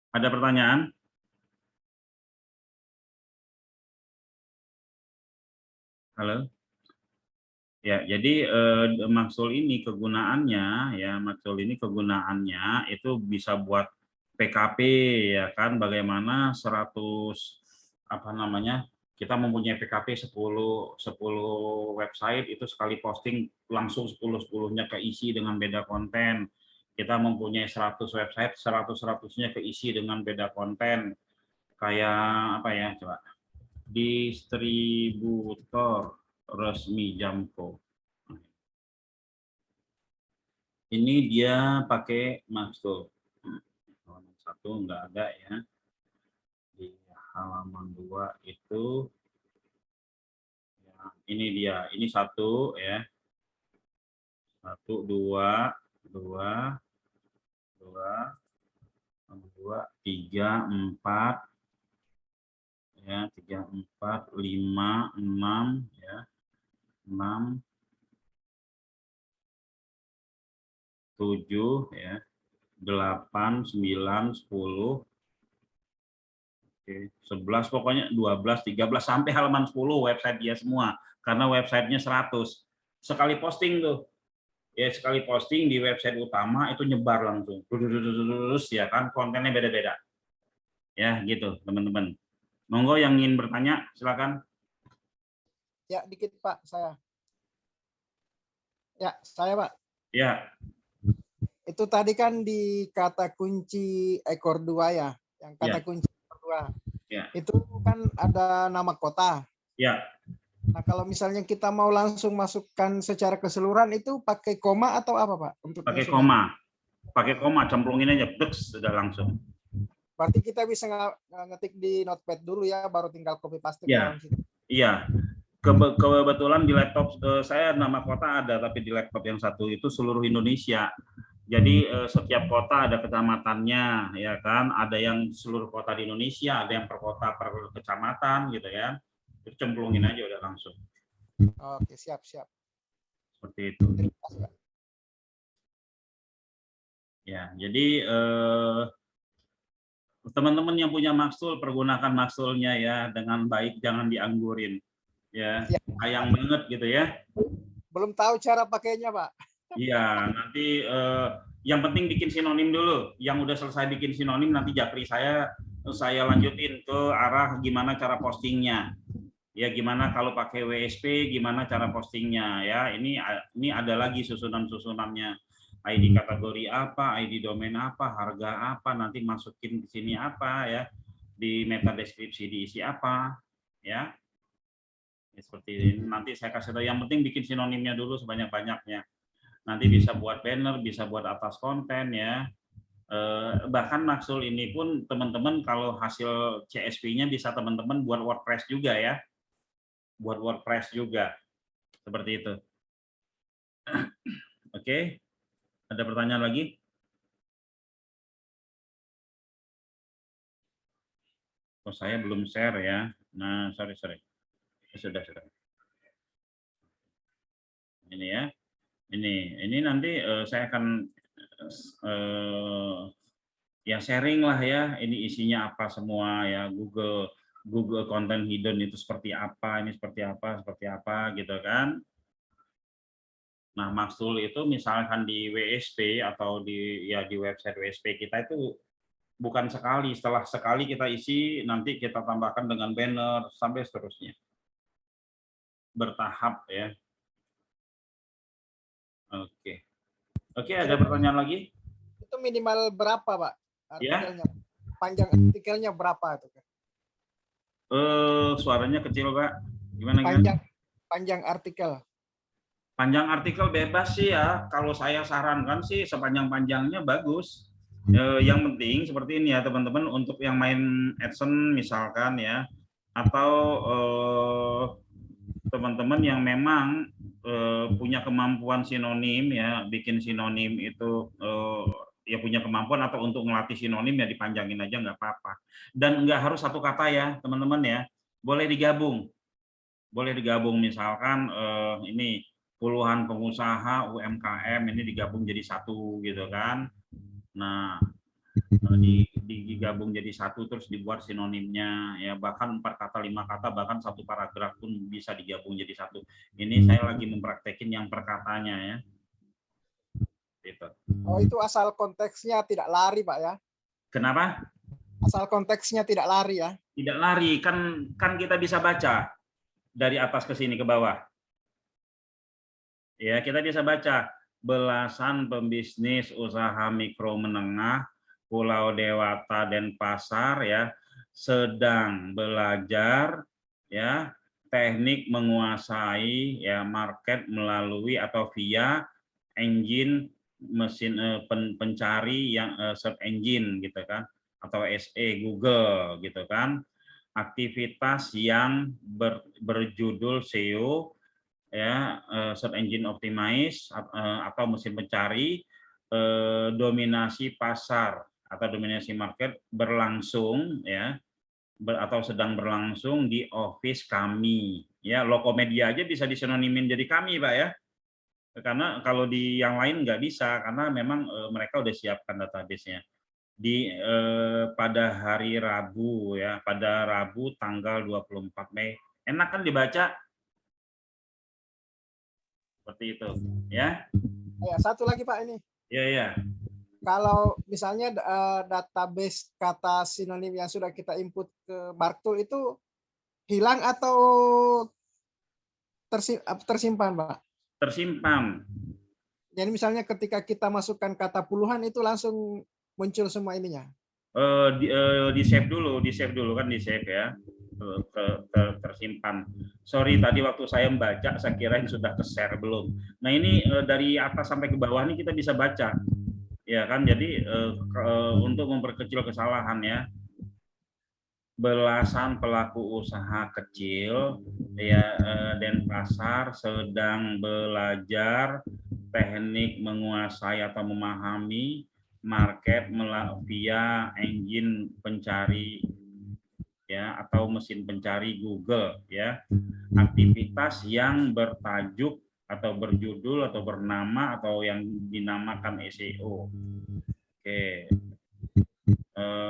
Speaker 1: Ada pertanyaan? Halo? Ya, jadi Maxtool ini kegunaannya ya, Maxtool ini kegunaannya itu bisa buat PKP ya kan, bagaimana 100 apa namanya, kita mempunyai PKP 10 website, itu sekali posting langsung 10-10-nya keisi dengan beda konten. Kita mempunyai 100 website, 100-100-nya keisi dengan beda konten. Kayak apa ya, coba. Distributor resmi Jamco. Ini dia pakai Maxtool. Halaman 1 enggak ada ya. Di halaman 2 itu ya, ini dia. Ini 1 ya. 1 2 2 2, 3, 4, ya, 3, 4, 5, 6, ya, 6, 7, ya, 8, 9, 10, oke, 11, pokoknya 12, 13, sampai halaman 10 website dia semua, karena websitenya 100. Sekali posting tuh, ya sekali posting di website utama itu nyebar langsung, terus ya kan, kontennya beda-beda. Ya gitu teman-teman. Monggo yang ingin bertanya silakan.
Speaker 3: Ya, dikit Pak, saya. Ya, saya Pak.
Speaker 1: Ya,
Speaker 3: Itu tadi kan di kata kunci ekor 2 ya, yang kata
Speaker 1: ya,
Speaker 3: kunci ekor 2.
Speaker 1: ya,
Speaker 3: Itu kan ada nama kota.
Speaker 1: ya.
Speaker 3: Nah, kalau misalnya kita mau langsung masukkan secara keseluruhan itu pakai koma atau apa Pak? Untuk
Speaker 1: Pakai
Speaker 3: nyusunnya?
Speaker 1: koma, cemplungin aja, deks, sudah langsung.
Speaker 3: Berarti kita bisa ngetik di notepad dulu ya, baru tinggal copy paste ke
Speaker 1: Ya,
Speaker 3: dalam situ.
Speaker 1: iya. Kebetulan di laptop saya nama kota ada, tapi di laptop yang satu itu seluruh Indonesia. Jadi setiap kota ada kecamatannya, ya kan? Ada yang seluruh kota di Indonesia, ada yang per kota per kecamatan, gitu ya. Itu cemplungin aja udah langsung.
Speaker 3: Oke, siap.
Speaker 1: Seperti itu.
Speaker 3: Terima kasih Pak.
Speaker 1: Ya, jadi teman-teman yang punya Maxtool, pergunakan Maxtool-nya ya dengan baik, jangan dianggurin. Ya,
Speaker 3: Siap.
Speaker 1: sayang banget gitu ya.
Speaker 3: Belum tahu cara pakainya Pak.
Speaker 1: Iya, nanti yang penting bikin sinonim dulu. Yang udah selesai bikin sinonim nanti japri saya lanjutin ke arah gimana cara postingnya. Ya, gimana kalau pakai WSP, gimana cara postingnya ya. Ini ada lagi susunan-susunannya. ID kategori apa, ID domain apa, harga apa, nanti masukin di sini apa ya. Di meta deskripsi diisi apa ya. Seperti ini. Nanti saya kasih tahu, yang penting bikin sinonimnya dulu sebanyak-banyaknya. Nanti bisa buat banner, bisa buat atas konten ya. Bahkan Maxtool ini pun teman-teman kalau hasil CSV-nya bisa teman-teman buat WordPress juga ya. Buat WordPress juga. Seperti itu. Oke. Ada pertanyaan lagi? Oh, saya belum share ya. Nah, sorry. Sudah. Ini ya. Ini nanti saya akan ya sharing lah ya. Ini isinya apa semua ya. Google Content Hidden itu seperti apa, ini seperti apa gitu kan. Nah, Maxtool itu misalkan di WSP atau di website WSP kita itu bukan sekali, setelah sekali kita isi nanti kita tambahkan dengan banner sampai seterusnya. Bertahap ya. Oke, ada pertanyaan lagi?
Speaker 3: Itu minimal berapa Pak
Speaker 1: Ya.
Speaker 3: artikelnya? Panjang artikelnya berapa itu?
Speaker 1: Suaranya kecil Pak. Gimana?
Speaker 3: Panjang artikel.
Speaker 1: Panjang artikel bebas sih ya. Kalau saya sarankan sih sepanjang-panjangnya bagus. Yang penting seperti ini ya teman-teman, untuk yang main AdSense misalkan ya, atau teman-teman yang memang punya kemampuan sinonim ya, bikin sinonim itu ya punya kemampuan, atau untuk ngelatih sinonim ya dipanjangin aja nggak apa-apa. Dan nggak harus satu kata ya teman-teman ya, boleh digabung misalkan ini puluhan pengusaha UMKM ini digabung jadi satu gitu kan. Nah, digabung jadi satu terus dibuat sinonimnya ya, bahkan 4 kata 5 kata bahkan satu paragraf pun bisa digabung jadi satu. Ini saya lagi mempraktekin yang perkatanya ya. Gitu.
Speaker 3: Oh, itu asal konteksnya tidak lari Pak ya?
Speaker 1: Kenapa?
Speaker 3: Asal konteksnya tidak lari ya?
Speaker 1: Tidak lari, kan kita bisa baca dari atas ke sini ke bawah. Ya, kita bisa baca belasan pembisnis usaha mikro menengah Pulau Dewata Denpasar ya sedang belajar ya teknik menguasai ya market melalui atau via engine mesin pencari yang search engine gitu kan, atau SE Google gitu kan. Aktivitas yang berjudul SEO ya, search engine optimize atau mesin pencari dominasi pasar atau dominasi market berlangsung ya, atau sedang berlangsung di office kami ya. Lokomedia aja bisa disinonimin jadi kami, Pak ya, karena kalau di yang lain nggak bisa karena memang mereka udah siapkan database-nya di pada hari Rabu ya, pada Rabu tanggal 24 Mei. Enak kan dibaca seperti itu ya.
Speaker 3: Ya, satu lagi Pak ini.
Speaker 1: Iya, iya.
Speaker 3: Kalau misalnya database kata sinonim yang sudah kita input ke Barktool itu hilang atau tersimpan, Pak?
Speaker 1: Tersimpan.
Speaker 3: Jadi misalnya ketika kita masukkan kata puluhan itu langsung muncul semua ininya.
Speaker 1: Di save dulu kan, di save ya. Tersimpan. Sorry tadi waktu saya membaca saya kira sudah ke share belum. Nah ini dari atas sampai ke bawah ini kita bisa baca. Ya kan, jadi untuk memperkecil kesalahan ya, belasan pelaku usaha kecil ya Denpasar sedang belajar teknik menguasai atau memahami market via engine pencari ya atau mesin pencari Google ya. Aktivitas yang bertajuk atau berjudul atau bernama atau yang dinamakan SEO. Oke.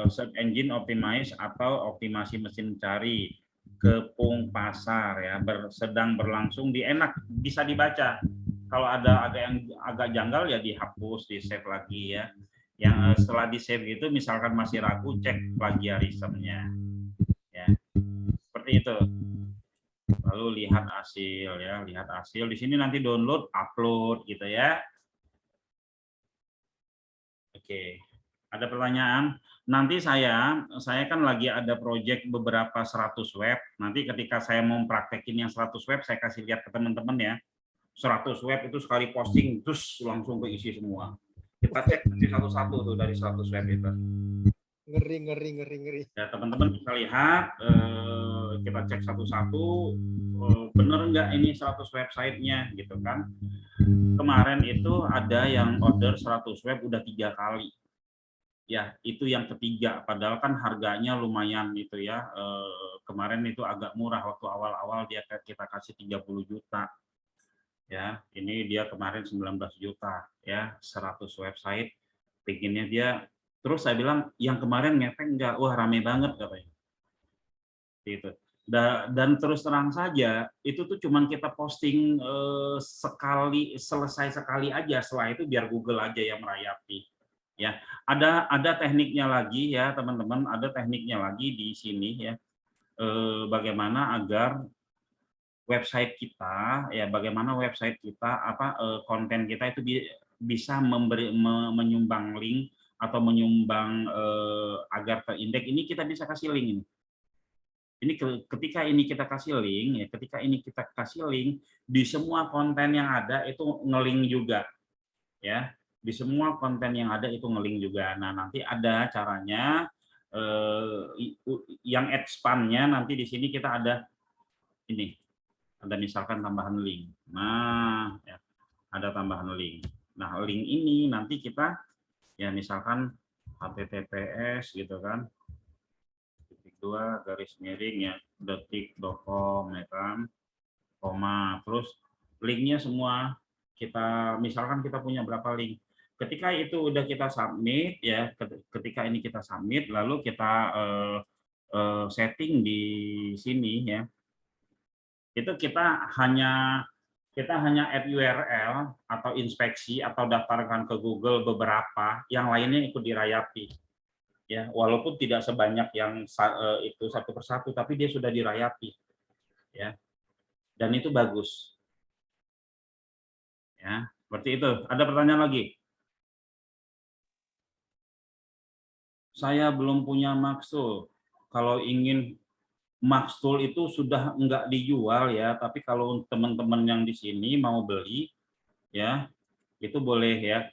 Speaker 1: Search engine optimize atau optimasi mesin cari, kepung pasar ya, sedang berlangsung di enak, bisa dibaca. Kalau ada yang agak janggal ya dihapus, di save lagi ya. Yang setelah di save itu misalkan masih ragu, cek plagiarismenya ya. Seperti itu. Lalu lihat hasil ya, lihat hasil. Di sini nanti download, upload gitu ya. Oke. Ada pertanyaan? Nanti saya kan lagi ada project beberapa 100 web. Nanti ketika saya mau praktekin yang 100 web, saya kasih lihat ke teman-teman ya. 100 web itu sekali posting, terus langsung keisi semua. Kita cek nanti satu-satu tuh dari 100 web itu.
Speaker 3: Ngeri.
Speaker 1: Ya, teman-teman bisa lihat, kita cek satu-satu, bener nggak ini 100 websitenya gitu kan. Kemarin itu ada yang order 100 web udah 3 kali. Ya, itu yang ketiga, padahal kan harganya lumayan gitu ya. Kemarin itu agak murah waktu awal-awal dia kita kasih 30 juta. Ya, ini dia kemarin 19 juta ya, 100 website. Bikinnya dia, terus saya bilang yang kemarin ngefek enggak? Wah, rame banget katanya. Gitu. Dan terus terang saja, itu tuh cuman kita posting sekali, selesai sekali aja, setelah itu biar Google aja yang merayap. Ya, ada tekniknya lagi ya teman-teman, ada tekniknya lagi di sini ya. Bagaimana agar website kita ya, bagaimana website kita konten kita itu bisa menyumbang link atau menyumbang agar terindeks. Ini kita bisa kasih link ini. Ketika ini kita kasih link ya, di semua konten yang ada itu ngelink juga ya. Di semua konten yang ada itu ngelink juga. Nah, nanti ada caranya yang expand-nya nanti di sini kita ada ini. Ada misalkan tambahan link. Nah, ya, ada tambahan link. Nah, link ini nanti kita ya misalkan https gitu kan. _, ya detik.com ya kan. Koma, terus linknya semua kita misalkan kita punya berapa link. Ketika itu udah kita submit ya, ketika ini kita submit lalu kita setting di sini ya. Itu kita hanya add URL atau inspeksi atau daftarkan ke Google beberapa, yang lainnya ikut dirayapi. Ya, walaupun tidak sebanyak yang itu satu persatu, tapi dia sudah dirayapi. Ya. Dan itu bagus. Ya, seperti itu. Ada pertanyaan lagi? Saya belum punya Maxtool. Kalau ingin Maxtool itu sudah enggak dijual ya, tapi kalau teman-teman yang di sini mau beli ya, itu boleh ya.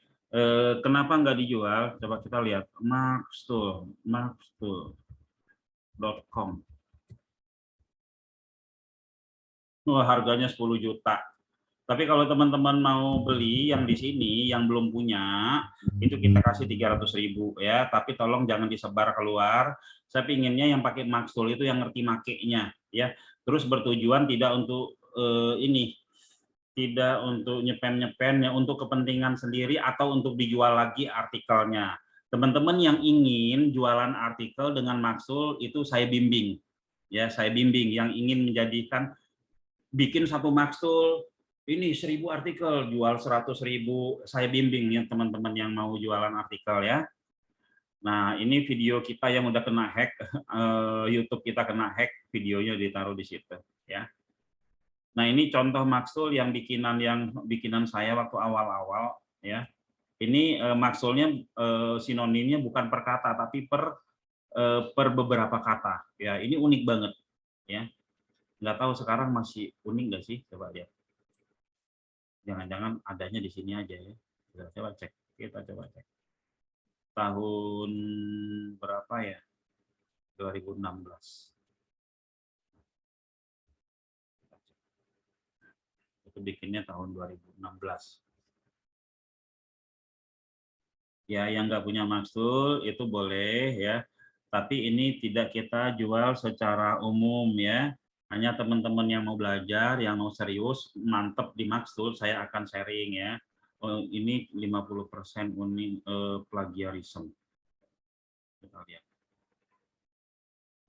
Speaker 1: Kenapa enggak dijual? Coba kita lihat maxtool.com. Wah, harganya 10 juta. Tapi kalau teman-teman mau beli yang di sini yang belum punya, itu kita kasih 300.000 ya. Tapi tolong jangan disebar keluar. Saya pinginnya yang pakai Maxtool itu yang ngerti makainya ya. Terus bertujuan tidak untuk ini, tidak untuk nyepen-nyepen ya, untuk kepentingan sendiri atau untuk dijual lagi artikelnya. Teman-teman yang ingin jualan artikel dengan Maxtool itu saya bimbing. Ya, saya bimbing yang ingin menjadikan bikin satu Maxtool ini 1.000 artikel jual 100.000, saya bimbing ya teman-teman yang mau jualan artikel ya. Nah ini video kita yang udah kena hack, YouTube kita kena hack, videonya ditaruh di situ ya. Nah ini contoh Maxtool yang bikinan saya waktu awal-awal ya. Ini Maxtoolnya sinonimnya bukan per kata tapi per beberapa kata ya. Ini unik banget ya. Nggak tahu sekarang masih unik nggak sih, coba lihat. Jangan-jangan adanya di sini aja ya. Kita coba cek. Tahun berapa ya? 2016. Itu bikinnya tahun 2016. Ya, yang nggak punya Maxtool itu boleh ya. Tapi ini tidak kita jual secara umum ya. Hanya teman-teman yang mau belajar, yang mau serius, mantep di Maxtool, saya akan sharing ya. Ini 50% unik plagiarisme. Kita lihat.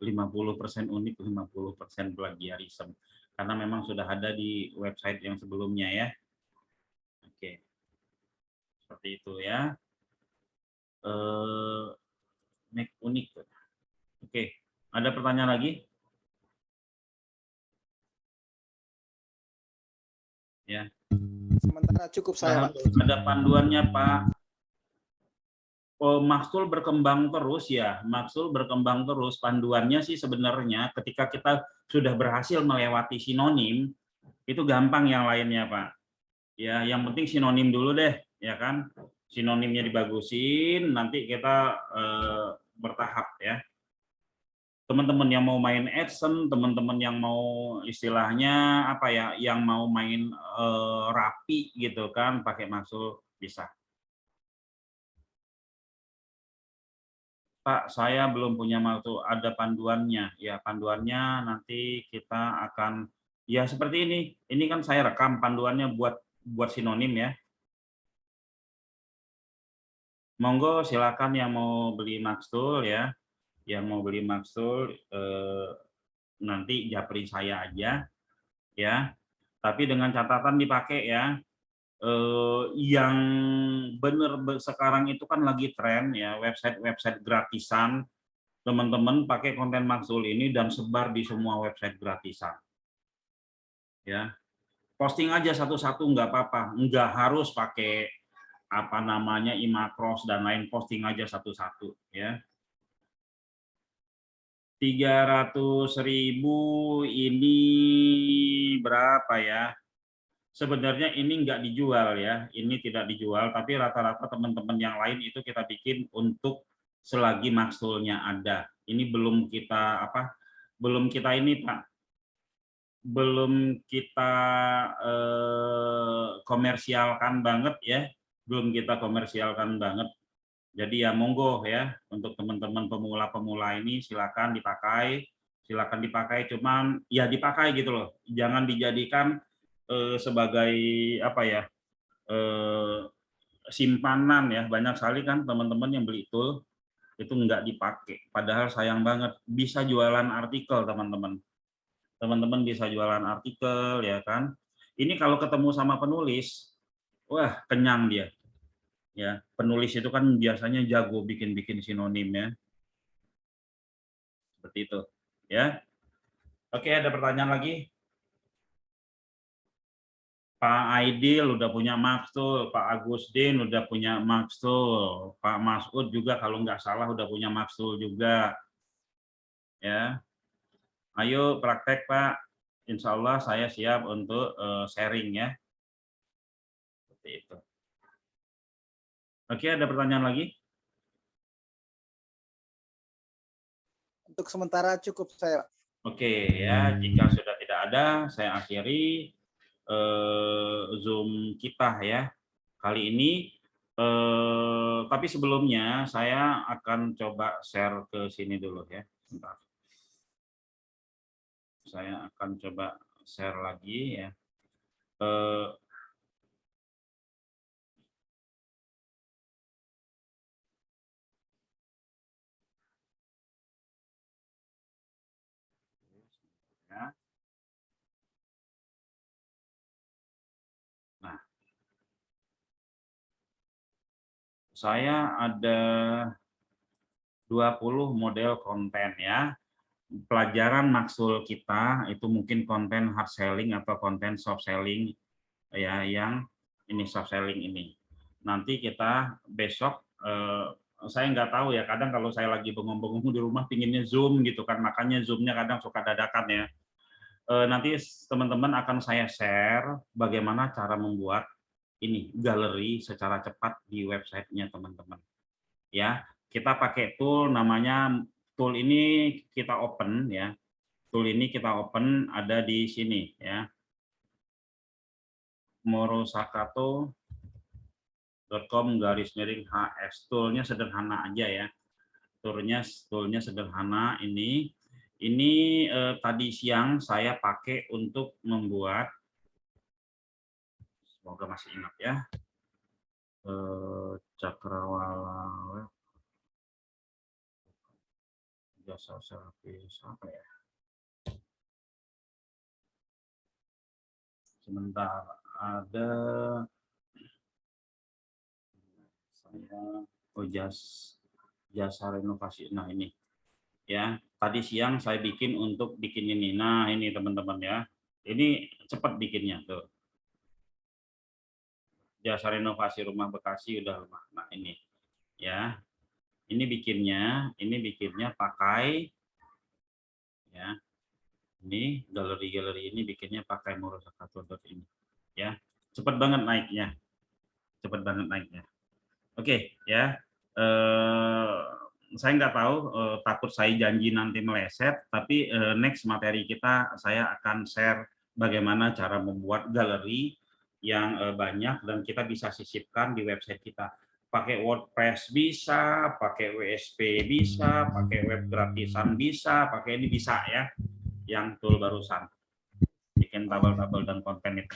Speaker 1: 50% unik, 50% plagiarisme. Karena memang sudah ada di website yang sebelumnya ya. Oke. Seperti itu ya. Make unik. Oke. Ada pertanyaan lagi? Ya.
Speaker 3: Sementara cukup saya, Pak.
Speaker 1: Ada panduannya, Pak. Maxtool berkembang terus ya, Maxtool berkembang terus. Panduannya sih sebenarnya ketika kita sudah berhasil melewati sinonim, itu gampang yang lainnya, Pak. Ya, yang penting sinonim dulu deh, ya kan? Sinonimnya dibagusin, nanti kita bertahap ya. Teman-teman yang mau main action, teman-teman yang mau istilahnya apa ya, yang mau main rapi gitu kan, pakai Maxtool bisa. Pak, saya belum punya Maxtool, ada panduannya. Ya, panduannya nanti kita akan ya seperti ini. Ini kan saya rekam panduannya buat sinonim ya. Monggo silakan yang mau beli Maxtool ya. Yang mau beli Maxtool nanti japri saya aja ya. Tapi dengan catatan dipakai ya. Yang benar sekarang itu kan lagi tren ya, website gratisan. Teman-teman pakai konten Maxtool ini dan sebar di semua website gratisan. Ya, posting aja satu-satu nggak apa-apa, nggak harus pakai apa namanya Imacross dan lain, posting aja satu-satu ya. 300.000 ini berapa ya? Sebenarnya ini nggak dijual ya, ini tidak dijual, tapi rata-rata teman-teman yang lain itu kita bikin untuk selagi Maxtool-nya ada. Ini belum kita apa? Belum kita ini Pak, belum kita komersialkan banget ya, belum kita komersialkan banget. Jadi ya monggo ya, untuk teman-teman pemula-pemula ini silakan dipakai, cuman ya dipakai gitu loh, jangan dijadikan sebagai apa ya, simpanan ya. Banyak sekali kan teman-teman yang beli tool itu nggak dipakai, padahal sayang banget, bisa jualan artikel teman-teman. Teman-teman bisa jualan artikel ya kan. Ini kalau ketemu sama penulis, wah kenyang dia. Ya, penulis itu kan biasanya jago bikin-bikin sinonim ya. Seperti itu. Ya. Oke, ada pertanyaan lagi? Pak Aidil udah punya Maxtool, Pak Agustin udah punya Maxtool, Pak Masud juga kalau nggak salah udah punya Maxtool juga. Ya. Ayo praktek Pak. Insya Allah saya siap untuk sharing ya. Seperti itu. Oke, ada pertanyaan lagi?
Speaker 3: Untuk sementara cukup saya, Pak.
Speaker 1: Oke ya, jika sudah tidak ada, saya akhiri. Zoom kita ya kali ini. Tapi sebelumnya saya akan coba share ke sini dulu ya. Bentar. Saya akan coba share lagi ya. Ya. Nah, saya ada 20 model konten ya. Pelajaran maksul kita itu mungkin konten hard selling atau konten soft selling ya, yang ini soft selling ini. Nanti kita besok saya nggak tahu ya, kadang kalau saya lagi bengong-bengong di rumah pinginnya Zoom gitu kan, makanya Zoom-nya kadang suka dadakan ya. Nanti teman-teman akan saya share bagaimana cara membuat ini galeri secara cepat di websitenya teman-teman. Ya, kita pakai tool namanya, tool ini kita open ya. Tool ini kita open ada di sini ya. morosakato.com/hs. Toolnya sederhana aja ya. Toolnya sederhana ini. Ini tadi siang saya pakai untuk membuat, semoga masih ingat ya, Cakrawala jasa servis apa ya? Sebentar, ada saya jasa renovasi. Nah ini ya, tadi siang saya bikin untuk bikin ini. Nah ini teman-teman ya, ini cepat bikinnya tuh. Jasa renovasi rumah Bekasi udah rumah. Nah ini ya, ini bikinnya pakai ya, ini galeri ini bikinnya pakai morosakato.ini ya. Cepat banget naiknya, oke ya. Saya nggak tahu, takut saya janji nanti meleset, tapi next materi kita saya akan share bagaimana cara membuat galeri yang banyak dan kita bisa sisipkan di website kita. Pakai WordPress bisa, pakai WSP bisa, pakai web gratisan bisa, pakai ini bisa ya, yang tool barusan bikin tabel-tabel dan konten itu.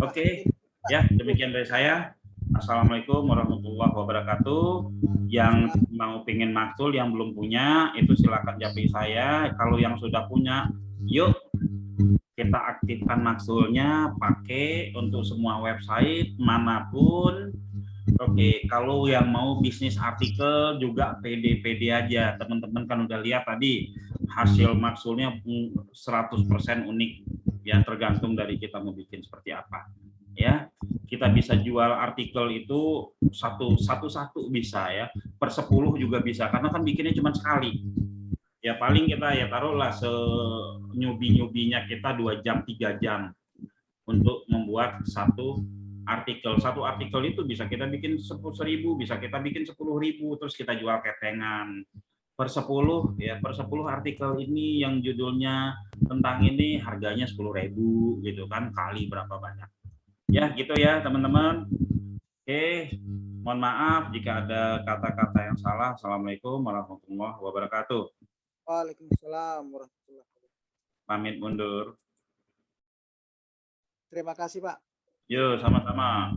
Speaker 1: Oke, ya demikian dari saya. Assalamualaikum warahmatullahi wabarakatuh. Yang mau pingin maksul, yang belum punya itu silakan japri saya. Kalau yang sudah punya, yuk kita aktifkan maksulnya, pakai untuk semua website manapun. Oke, kalau yang mau bisnis artikel juga pede-pede aja. Teman-teman kan udah lihat tadi hasil maksulnya 100% unik ya, tergantung dari kita mau bikin seperti apa. Ya, kita bisa jual artikel itu satu bisa ya, per 10 juga bisa, karena kan bikinnya cuma sekali. Ya paling kita ya taruhlah senyubi-nyubinya kita 2 jam 3 jam untuk membuat satu artikel itu bisa kita bikin 10.000, bisa kita bikin 10.000, terus kita jual ketengan per 10 ya, per 10 artikel ini yang judulnya tentang ini harganya 10.000 gitu kan, kali berapa banyak ya, gitu ya teman-teman. Oke, mohon maaf jika ada kata-kata yang salah. Assalamualaikum warahmatullahi wabarakatuh.
Speaker 3: Waalaikumsalam warahmatullahi wabarakatuh.
Speaker 1: Pamit mundur.
Speaker 3: Terima kasih Pak.
Speaker 1: Yuk, sama-sama.